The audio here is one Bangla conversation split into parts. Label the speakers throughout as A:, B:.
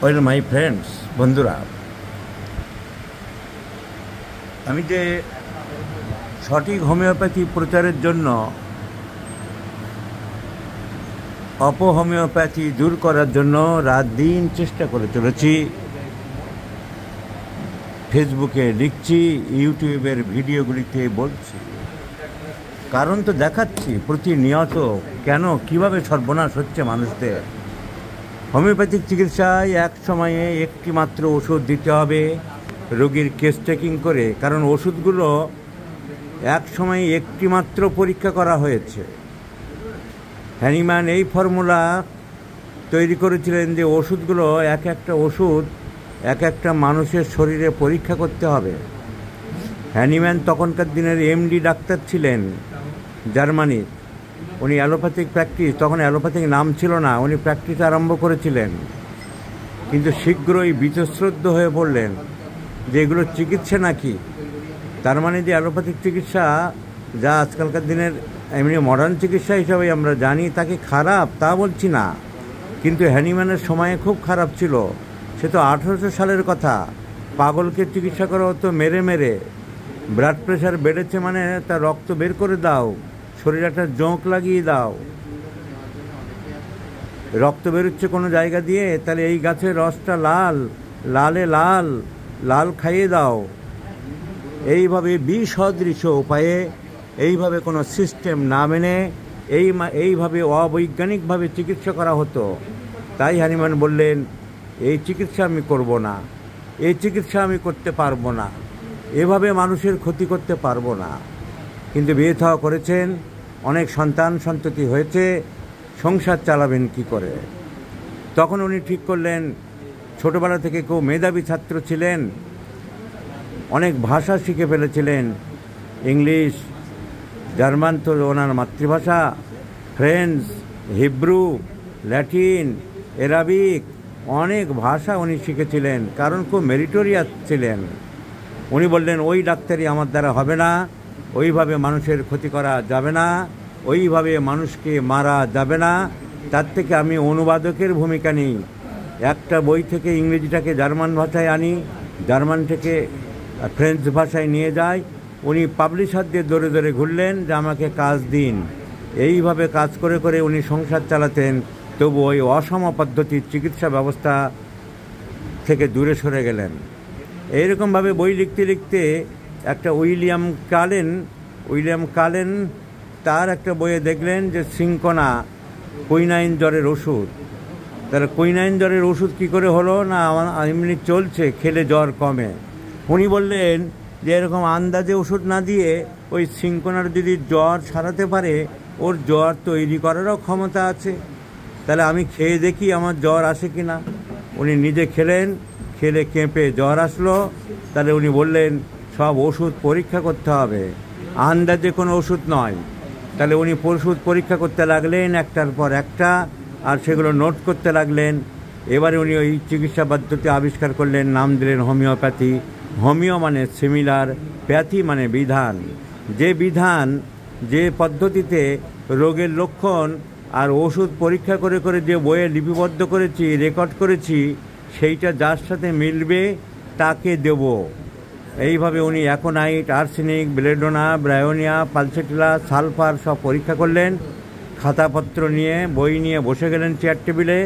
A: ওয়েল মাই ফ্রেন্ডস, বন্ধুরা, আমি যে সঠিক হোমিওপ্যাথি প্রচারের জন্য অপহোমিওপ্যাথি দূর করার জন্য রাত দিন চেষ্টা করে চলেছি। ফেসবুকে লিখছি, ইউটিউবের ভিডিওগুলিতে বলছি, কারণ তো দেখাচ্ছি প্রতিনিয়ত কেন কিভাবে সর্বনাশ হচ্ছে মানুষদের। হোমিওপ্যাথিক চিকিৎসায় এক সময়ে একটি মাত্র ওষুধ দিতে হবে রোগীর কেস টেকিং করে, কারণ ওষুধগুলো এক সময়ে একটি মাত্র পরীক্ষা করা হয়েছে। হ্যানিম্যান এই ফর্মুলা তৈরি করেছিলেন যে ওষুধগুলো এক একটা ওষুধ এক একটা মানুষের শরীরে পরীক্ষা করতে হবে। হ্যানিম্যান তখনকার দিনের এমডি ডাক্তার ছিলেন জার্মানির। উনি অ্যালোপ্যাথিক প্র্যাকটিস, তখন অ্যালোপ্যাথিক নাম ছিল না, উনি প্র্যাকটিস আরম্ভ করেছিলেন, কিন্তু শীঘ্রই বীতশ্রদ্ধ হয়ে পড়লেন যে এগুলো চিকিৎসা নাকি। তার মানে যে অ্যালোপ্যাথিক চিকিৎসা, যা আজকালকার দিনের এমনি মডার্ন চিকিৎসা হিসাবে আমরা জানি, তাকে খারাপ তা বলছি না, কিন্তু হ্যানিম্যানের সময়ে খুব খারাপ ছিল। সে তো 1800 সালের কথা। পাগলকে চিকিৎসা করা হতো মেরে মেরে। ব্লাড প্রেশার বেড়েছে মানে তার রক্ত বের করে দাও, শরীরে একটা জোঁক লাগিয়ে দাও। রক্ত বেরোচ্ছে কোনো জায়গা দিয়ে, তাহলে এই গাছের রসটা লাল, লালে লাল, লাল খাইয়ে দাও। এইভাবে বিসদৃশ উপায়ে, এইভাবে কোনো সিস্টেম না মেনে এইভাবে অবৈজ্ঞানিকভাবে চিকিৎসা করা হতো। তাই হ্যানিম্যান বললেন, এই চিকিৎসা আমি করব না, এই চিকিৎসা আমি করতে পারবো না, এভাবে মানুষের ক্ষতি করতে পারবো না। কিন্তু বিয়ে থাওয়া করেছেন, অনেক সন্তান সন্ততি হয়েছে, সংসার চালাবেন কি করে? তখন উনি ঠিক করলেন, ছোটোবেলা থেকে খুব মেধাবী ছাত্র ছিলেন, অনেক ভাষা শিখে ফেলেছিলেন, ইংলিশ, জার্মান তো ওনার মাতৃভাষা, ফ্রেঞ্চ, হিব্রু, ল্যাটিন, অ্যারাবিক, অনেক ভাষা উনি শিখেছিলেন, কারণ খুব মেরিটোরিয়াস ছিলেন। উনি বললেন, ওই ডাক্তারি আমার দ্বারা হবে না, ওইভাবে মানুষের ক্ষতি করা যাবে না, ওইভাবে মানুষকে মারা যাবে না। তার থেকে আমি অনুবাদকের ভূমিকা নিই, একটা বই থেকে ইংরেজিটাকে জার্মান ভাষায় আনি, জার্মান থেকে ফ্রেঞ্চ ভাষায় নিয়ে যাই। উনি পাবলিশারদের দৌড়ে দৌড়ে ঘুরলেন যে আমাকে কাজ দিন। এইভাবে কাজ করে করে উনি সংসার চালাতেন, তবু ওই অসম পদ্ধতির চিকিৎসা ব্যবস্থা থেকে দূরে সরে গেলেন। এইরকমভাবে বই লিখতে লিখতে একটা উইলিয়াম কালেন তার একটা বইয়ে দেখলেন যে সিঙ্কোনা কুইনাইন জ্বরের ওষুধ। তাহলে কুইনাইন জ্বরের ওষুধ কী করে হলো না, এমনি চলছে, খেলে জ্বর কমে। উনি বললেন যে এরকম আন্দাজে ওষুধ না দিয়ে ওই সিঙ্কোনার যদি জ্বর সারাতে পারে, ওর জ্বর তৈরি করারও ক্ষমতা আছে, তাহলে আমি খেয়ে দেখি আমার জ্বর আসে কি না। উনি নিজে খেলেন, খেলে কেঁপে জ্বর আসলো। তাহলে উনি বললেন, সব ওষুধ পরীক্ষা করতে হবে, আন্দাজে কোনো ওষুধ নয়। তাহলে উনি ওষুধ পরীক্ষা করতে লাগলেন একটার পর একটা, আর সেগুলো নোট করতে লাগলেন। এবারে উনি ওই চিকিৎসা পদ্ধতি আবিষ্কার করলেন, নাম দিলেন হোমিওপ্যাথি। হোমিও মানে সিমিলার, প্যাথি মানে বিধান। যে বিধান, যে পদ্ধতিতে রোগের লক্ষণ আর ওষুধ পরীক্ষা করে করে যে বইয়ে লিপিবদ্ধ করেছি, রেকর্ড করেছি, সেইটা যার সাথে মিলবে তাকে দেব। এইভাবে উনি aconite, arsenic, belladonna, Bryonia, pulsatilla, sulphur সব পরীক্ষা করলেন। খাতাপত্র নিয়ে, বই নিয়ে বসে গেলেন চেয়ার টেবিলে।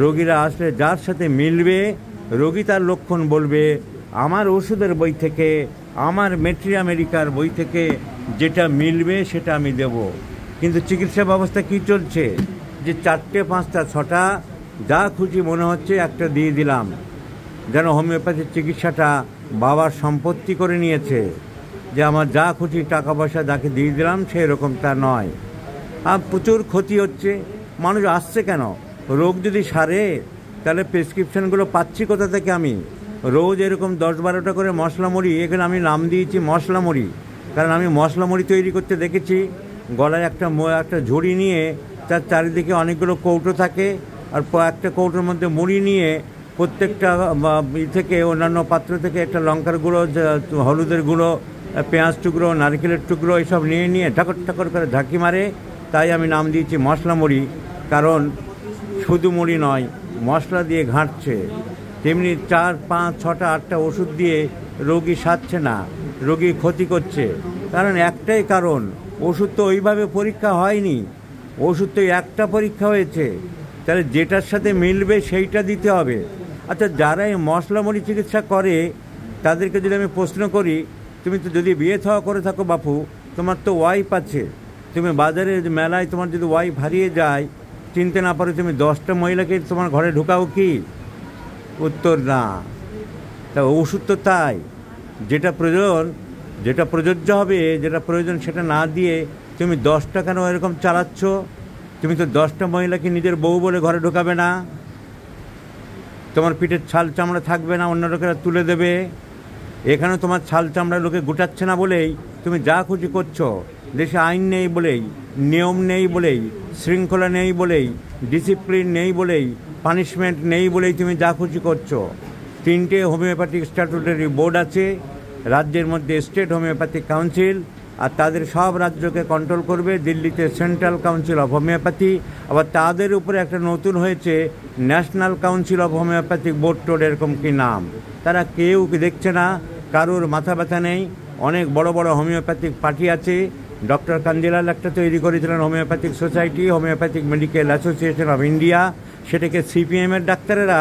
A: রোগীরা আসলে যার সাথে মিলবে, রোগী তার লক্ষণ বলবে, আমার ওষুধের বই থেকে, আমার মেট্রি আমেরিকার বই থেকে যেটা মিলবে সেটা আমি দেব। কিন্তু চিকিৎসা ব্যবস্থা কী চলছে, যে 4টে 5টা 6টা যা খুশি মনে হচ্ছে একটা দিয়ে দিলাম, যেন হোমিওপ্যাথির চিকিৎসাটা বাবার সম্পত্তি করে নিয়েছে, যে আমার যা খুশি টাকা পয়সা যাকে দিয়ে দিলাম সেই রকমটা নয়। আর প্রচুর ক্ষতি হচ্ছে। মানুষ আসছে কেন? রোগ যদি সারে, তাহলে প্রেসক্রিপশানগুলো পাচ্ছি কোথা থেকে? আমি রোজ এরকম 10-12টা করে মশলা মুড়ি, এখানে আমি নাম দিয়েছি মশলা মুড়ি, কারণ আমি মশলা মুড়ি তৈরি করতে দেখেছি। গলায় একটা ঝুড়ি নিয়ে তার চারিদিকে অনেকগুলো কৌটো থাকে, আর একটা কৌটোর মধ্যে মুড়ি নিয়ে প্রত্যেকটা থেকে, অন্যান্য পাত্র থেকে একটা লঙ্কার গুঁড়ো, হলুদের গুঁড়ো, পেঁয়াজ টুকরো, নারকেলের টুকরো এসব নিয়ে নিয়ে ঠাকর ঠাকর করে ঝাঁকি মারে। তাই আমি নাম দিয়েছি মশলা মুড়ি, কারণ শুধু মুড়ি নয়, মশলা দিয়ে ঘাঁটছে। তেমনি 4, 5, 6টা 8টা ওষুধ দিয়ে রোগী সারছে না, রোগী ক্ষতি করছে। কারণ একটাই কারণ, ওষুধ তো ওইভাবে পরীক্ষা হয়নি, ওষুধ তো একটা পরীক্ষা হয়েছে, তাহলে যেটার সাথে মিলবে সেইটা দিতে হবে। আচ্ছা, যারা এই মশলামুড়ি চিকিৎসা করে তাদেরকে যদি আমি প্রশ্ন করি, তুমি তো যদি বিয়ে থাওয়া করে থাকো বাপু, তোমার তো ওয়াইফ আছে, তুমি বাজারে মেলায় তোমার যদি ওয়াইফ হারিয়ে যায়, চিনতে না পারো, তুমি 10টা মহিলাকে তোমার ঘরে ঢুকাও কি? উত্তর না। তা ওষুধ তো তাই, যেটা প্রয়োজন, যেটা প্রযোজ্য হবে, যেটা প্রয়োজন সেটা না দিয়ে তুমি 10টা কেন এরকম চালাচ্ছ? তুমি তো 10টা মহিলাকে নিজের বউ বলে ঘরে ঢোকাবে না, তোমার পিঠের ছাল চামড়া থাকবে না, অন্য লোকেরা তুলে দেবে। এখানে তোমার ছাল চামড়া লোকে গুটাচ্ছে না বলেই তুমি যা খুশি করছো। দেশে আইন নেই বলেই, নিয়ম নেই বলেই, শৃঙ্খলা নেই বলেই, ডিসিপ্লিন নেই বলেই, পানিশমেন্ট নেই বলেই তুমি যা খুশি করছো। 3টে হোমিওপ্যাথিক স্ট্যাটুটরি বোর্ড আছে রাজ্যের মধ্যে, স্টেট হোমিওপ্যাথিক কাউন্সিল, আর তাদের সব রাজ্যকে কন্ট্রোল করবে দিল্লিতে সেন্ট্রাল কাউন্সিল অফ হোমিওপ্যাথি। আবার তাদের উপরে একটা নতুন হয়েছে national council of homeopathic board towed, এরকম কি নাম। তারা কেউ দেখছে না, কারোর মাথা ব্যথা নেই। অনেক বড় বড় হোমিওপ্যাথিক পার্টি আছে। ডক্টর কাঞ্জিলাল একটা তৈরি করেছিলেন homeopathic society, homeopathic medical association of India, সেটাকে সিপিএমের ডাক্তারেরা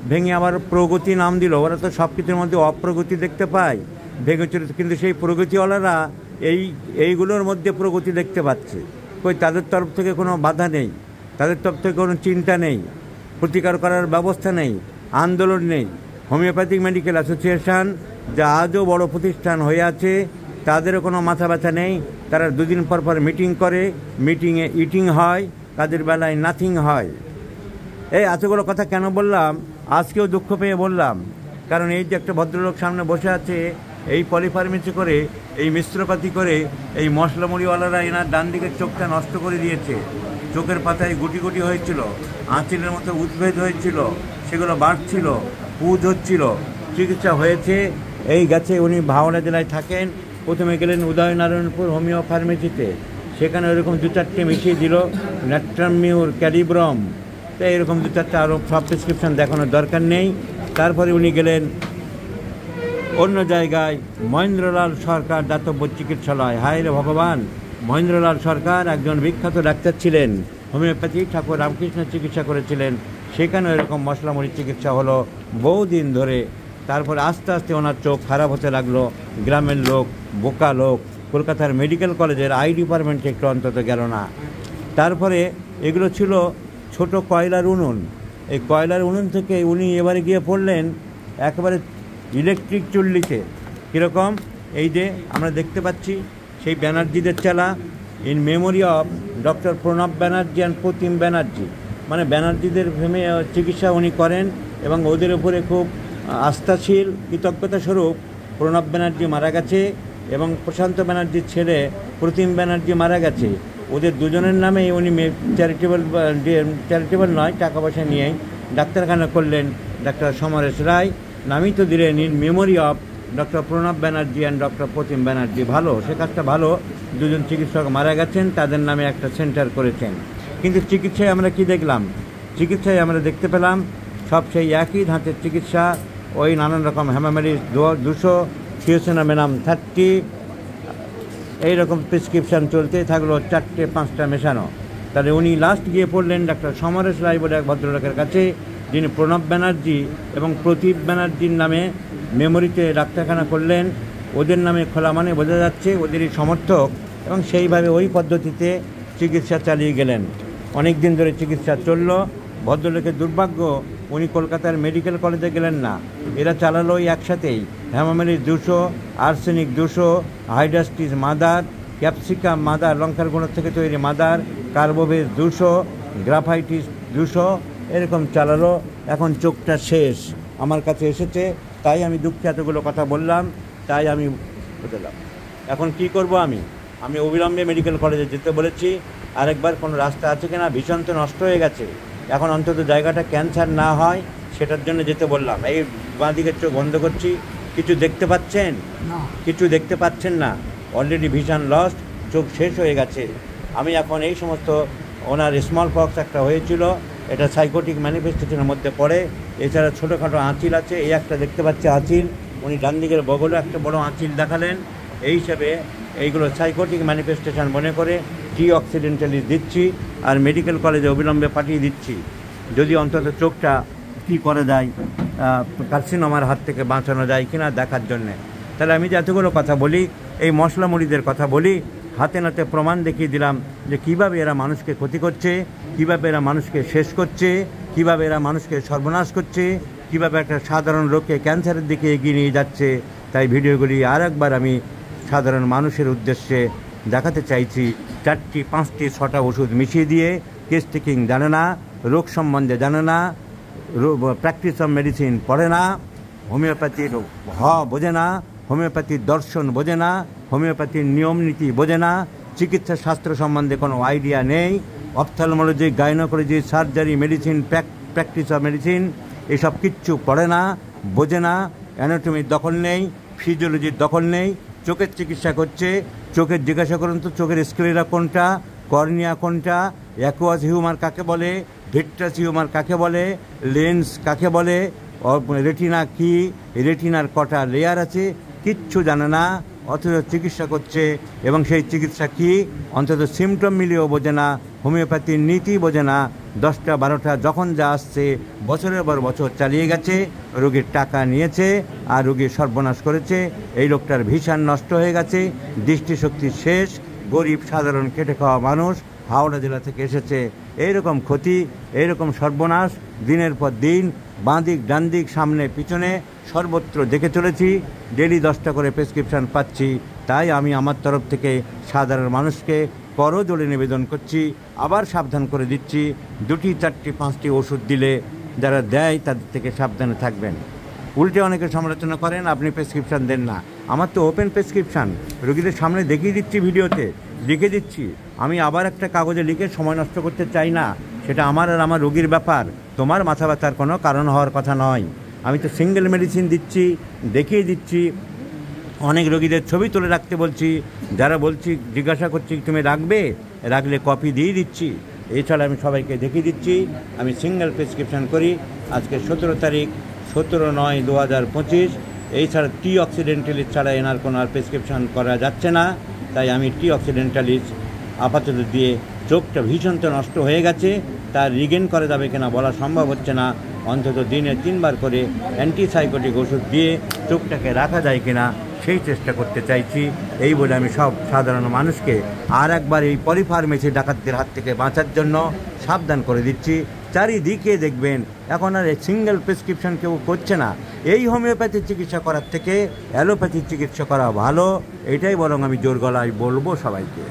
A: ভেঙে আবার প্রগতি নাম দিল। ওরা তো সব কিছুর মধ্যে অপ্রগতি দেখতে পায়, ভেঙেছিল, কিন্তু সেই প্রগতিওয়ালারা এইগুলোর মধ্যে প্রগতি দেখতে পাচ্ছে। কই, তাদের তরফ থেকে কোনো বাধা নেই, তাদের তরফ থেকে কোনো চিন্তা নেই, প্রতিকার করার ব্যবস্থা নেই, আন্দোলন নেই। হোমিওপ্যাথিক মেডিকেল অ্যাসোসিয়েশন, যা আজও বড় প্রতিষ্ঠান হয়ে আছে, তাদেরও কোনো মাথা ব্যথা নেই। তারা 2 দিন পর পর মিটিং করে, মিটিংয়ে ইটিং হয়, কাজের বেলায় নাথিং হয়। এই এতগুলো কথা কেন বললাম? আজকেও দুঃখ পেয়ে বললাম, কারণ এই যে একটা ভদ্রলোক সামনে বসে আছে, এই পলিফার্মেসি করে, এই মিশ্রপাতি করে, এই মশলামুড়িওয়ালারা এনার ডান দিকের চোখটা নষ্ট করে দিয়েছে। চোখের পাতায় গুটি গুটি হয়েছিল, আঁচিলের মতো উদ্ভেদ হয়েছিল, সেগুলো বাড়ছিল, পুজ হচ্ছিল, চিকিৎসা হয়েছে। এই গেছে, উনি ভাওনা জেলায় থাকেন, প্রথমে গেলেন উদয়নারায়ণপুর হোমিও ফার্মেসিতে, সেখানে ওরকম 2-4টে মিশিয়ে দিল, ন্যাট্রামিউর, ক্যালিব্রম, তো এরকম 2-4টা আরও সব প্রেসক্রিপশান দেখানোর দরকার নেই। তারপরে উনি গেলেন অন্য জায়গায়, মহেন্দ্রলাল সরকার দাতব্য চিকিৎসালয়। হায় রে ভগবান, মহেন্দ্রলাল সরকার একজন বিখ্যাত ডাক্তার ছিলেন, হোমিওপ্যাথি ঠাকুর রামকৃষ্ণ চিকিৎসা করেছিলেন, সেখানে এরকম মশলামুড়ি চিকিৎসা হলো বহুদিন ধরে। তারপরে আস্তে আস্তে ওনার চোখ খারাপ হতে লাগলো, গ্রামের লোক, বোকা লোক, কলকাতার মেডিকেল কলেজের আই ডিপার্টমেন্টে একটু অন্তত গেল না। তারপরে এগুলো ছিল ছোট কয়লার উনুন, এই কয়লার উনুন থেকে উনি এবারে গিয়ে পড়লেন একেবারে ইলেকট্রিক চুল্লিতে। কীরকম? এই যে আমরা দেখতে পাচ্ছি সেই ব্যানার্জিদের চালা, in memory of doctor Pranab Banerjee and Pratim Banerjee, মানে ব্যানার্জিদের চিকিৎসা উনি করেন এবং ওদের উপরে খুব আস্থাশীল। কৃতজ্ঞতা স্বরূপ প্রণব ব্যানার্জি মারা গেছে এবং প্রশান্ত ব্যানার্জির ছেলে প্রতিম ব্যানার্জি মারা গেছে। ওদের দুজনের নামে উনি চ্যারিটেবল নয়, টাকা পয়সা নিয়েই ডাক্তারখানা করলেন। ডাক্তার সমরেশ রায় নামই তো দিলেন in memory of doctor Pranab Banerjee and doctor Pratim Banerjee. ভালো, সে কাজটা ভালো। দুজন চিকিৎসক মারা গেছেন, তাদের নামে একটা সেন্টার করেছেন। কিন্তু চিকিৎসায় আমরা কি দেখলাম? চিকিৎসায় আমরা দেখতে পেলাম সব সেই একই ধাঁচের চিকিৎসা, ওই নানান রকম হ্যামামেলিস 200, থিওসিনামেনাম 30, এইরকম প্রেসক্রিপশান চলতেই থাকলো, 4টে-5টা মেশানো। তাহলে উনি লাস্ট গিয়ে পড়লেন ডাক্তার সমরেশ রায় বলে এক ভদ্রলোকের কাছে, যিনি প্রণব ব্যানার্জি এবং প্রদীপ ব্যানার্জির নামে মেমোরিতে ডাক্তারখানা করলেন। ওদের নামে খোলা মানে বোঝা যাচ্ছে ওদেরই সমর্থক, এবং সেইভাবে ওই পদ্ধতিতে চিকিৎসা চালিয়ে গেলেন। অনেক দিন ধরে চিকিৎসা চলল। ভদ্রলোকের দুর্ভাগ্য, উনি কলকাতার মেডিকেল কলেজে গেলেন না, এরা চালালো ওই একসাথেই। Hamamelis 200, arsenic 200, hydrastis mother, capsicum mother, লঙ্কার গুঁড়োর থেকে তৈরি মাদার, কার্বোভেজ 200, গ্রাফাইটিস 200, এরকম চালালো। এখন চোখটা শেষ, আমার কাছে এসেছে, তাই আমি দুঃখে এতগুলো কথা বললাম, তাই আমি বললাম। এখন কি করব আমি অবিলম্বে মেডিকেল কলেজে যেতে বলেছি। আরেকবার কোনো রাস্তা আছে কিনা, ভীষণ তো নষ্ট হয়ে গেছে, এখন অন্তত জায়গাটা ক্যান্সার না হয় সেটার জন্য যেতে বললাম। এই বাঁ দিকের চোখ বন্ধ করছি, কিছু দেখতে পাচ্ছেন? কিছু দেখতে পাচ্ছেন না, অলরেডি ভিশন লস্ট, চোখ শেষ হয়ে গেছে। আমি এখন এই সমস্ত, ওনার স্মল পক্স একটা হয়েছিল, এটা সাইকোটিক ম্যানিফেস্টেশনের মধ্যে পড়ে। এছাড়া ছোটোখাটো আঁচিল আছে, এই একটা দেখতে পাচ্ছি আঁচিল, উনি ডান দিকের বগলে একটা বড় আঁচিল দেখালেন। এই হিসাবে এইগুলো সাইকোটিক ম্যানিফেস্টেশন মনে করে টি অক্সিডেন্টালিস দিচ্ছি আর মেডিকেল কলেজে অবিলম্বে পাঠিয়ে দিচ্ছি, যদি অন্তত চোখটা কী করে দেয়, কার্সিনোমার হাত থেকে বাঁচানো যায় কিনা দেখার জন্যে। তাহলে আমি যে এতগুলো কথা বলি, এই মশলা মুড়িদের কথা বলি, হাতে নাতে প্রমাণ দেখিয়ে দিলাম যে কীভাবে এরা মানুষকে ক্ষতি করছে, কীভাবে এরা মানুষকে শেষ করছে, কীভাবে এরা মানুষকে সর্বনাশ করছে, কীভাবে একটা সাধারণ লোককে ক্যান্সারের দিকে এগিয়ে নিয়ে যাচ্ছে। তাই ভিডিওগুলি আর একবার আমি সাধারণ মানুষের উদ্দেশ্যে দেখাতে চাইছি। 4টি 5টি 6টা ওষুধ মিশিয়ে দিয়ে কেস টেকিং জানে না, রোগ সম্বন্ধে জানে না, প্র্যাকটিস অফ মেডিসিন পড়ে না, হোমিওপ্যাথির বোঝে না, হোমিওপ্যাথির দর্শন বোঝে না, হোমিওপ্যাথির নিয়ম নীতি বোঝে না, চিকিৎসা শাস্ত্র সম্বন্ধে কোনো আইডিয়া নেই, ophthalmology, gynaecology, surgery, medicine, practice of medicine এসব কিচ্ছু পড়ে না, বোঝে না, অ্যানাটমির দখল নেই, ফিজিওলজির দখল নেই, চোখের চিকিৎসা করছে। চোখের জিজ্ঞাসা করুন তো, চোখের স্ক্লেরা কোনটা, কর্নিয়া কোনটা, অ্যাকুয়াস হিউমার কাকে বলে, ভিট্রাস হিউমার কাকে বলে, লেন্স কাকে বলে, রেটিনা কি, রেটিনার কটা লেয়ার আছে, কিচ্ছু জানে না, অথচ চিকিৎসা করছে। এবং সেই চিকিৎসা কি অন্তত সিমটম মিলিয়েও বোঝে না, হোমিওপ্যাথির নীতি বোঝে না। 10টা 12টা যখন যা আসছে বছরের পর বছর চালিয়ে গেছে, রোগীর টাকা নিয়েছে আর রোগীর সর্বনাশ করেছে। এই লোকটার ভিশন নষ্ট হয়ে গেছে, দৃষ্টিশক্তি শেষ, গরিব সাধারণ খেটে খাওয়া মানুষ, হাওড়া জেলা থেকে এসেছে। এইরকম ক্ষতি, এইরকম সর্বনাশ দিনের পর দিন বাঁ দিক ডান দিক সামনে পিছনে সর্বত্র দেখে চলেছি। ডেলি 10টা করে প্রেসক্রিপশান পাচ্ছি। তাই আমি আমার তরফ থেকে সাধারণ মানুষকে করজোড়ে নিবেদন করছি, আবার সাবধান করে দিচ্ছি, 2টি 4টি 5টি ওষুধ দিলে যারা দেয় তাদের থেকে সাবধানে থাকবেন। উল্টে অনেকে সমালোচনা করেন আপনি প্রেসক্রিপশান দেন না। আমার তো ওপেন প্রেসক্রিপশান, রোগীদের সামনে দেখিয়ে দিচ্ছি, ভিডিওতে লিখে দিচ্ছি। আমি আবার একটা কাগজে লিখে সময় নষ্ট করতে চাই না, সেটা আমার আর আমার রোগীর ব্যাপার, তোমার মাথা ব্যথার কোনো কারণ হওয়ার কথা নয়। আমি তো সিঙ্গেল মেডিসিন দিচ্ছি, দেখিয়ে দিচ্ছি, অনেক রোগীদের ছবি তুলে রাখতে বলছি, যারা বলছি জিজ্ঞাসা করছি তুমি রাখলে কপি দিয়ে দিচ্ছি। এছাড়া আমি সবাইকে দেখিয়ে দিচ্ছি আমি সিঙ্গেল প্রেসক্রিপশান করি। আজকে 17 তারিখ, 17/9/2025। এই ছাড়া টি অক্সিডেন্টালিস ছাড়া এনার কোনো আর প্রেসক্রিপশান করা যাচ্ছে না। তাই আমি টি অক্সিডেন্টালিস আপাতত দিয়ে, চোখটা ভীষণ তো নষ্ট হয়ে গেছে, তা রিগেন করা যাবে কিনা বলা সম্ভব হচ্ছে না। অন্তত দিনে 3 বার করে অ্যান্টিসাইকোটিক ওষুধ দিয়ে চোখটাকে রাখা যায় কিনা সেই চেষ্টা করতে চাইছি। এই বলে আমি সব সাধারণ মানুষকে আর একবার এই পলিফার্মেসি ডাকাতদের হাত থেকে বাঁচার জন্য সাবধান করে দিচ্ছি। চারিদিকে দেখবেন এখন আর সিঙ্গেল প্রেসক্রিপশন কেউ করছে না। এই হোমিওপ্যাথির চিকিৎসা করার থেকে অ্যালোপ্যাথির চিকিৎসা করা ভালো, এটাই বরং আমি জোর গলায় বলবো সবাইকে।